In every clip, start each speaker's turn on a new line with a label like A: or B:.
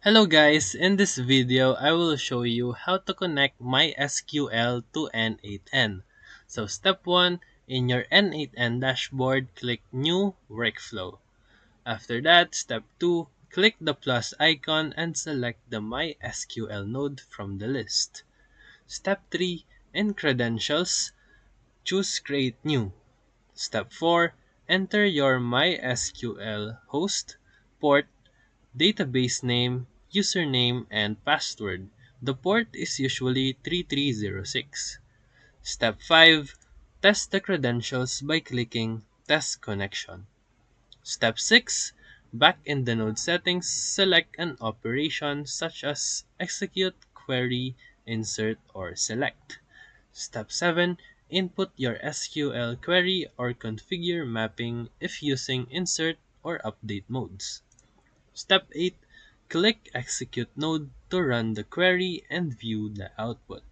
A: Hello guys, in this video I will show you how to connect MySQL to N8N. So step 1, in your N8N dashboard, click New Workflow. After that, step 2, click the plus icon and select the MySQL node from the list. Step 3, in Credentials, choose Create New. Step 4, enter your MySQL host, port, database name, username, and password. The port is usually 3306. Step 5. Test the credentials by clicking Test Connection. Step 6. Back in the node settings, select an operation such as execute, query, insert, or select. Step 7. Input your SQL query or configure mapping if using insert or update modes. Step 8. Click Execute Node to run the query and view the output.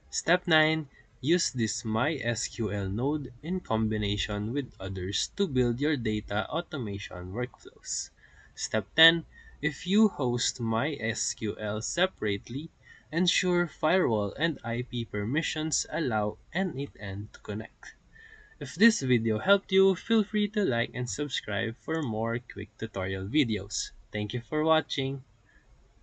A: Step 9. Use this MySQL node in combination with others to build your data automation workflows. Step 10. If you host MySQL separately, ensure firewall and IP permissions allow N8N to connect. If this video helped you, feel free to like and subscribe for more quick tutorial videos. Thank you for watching.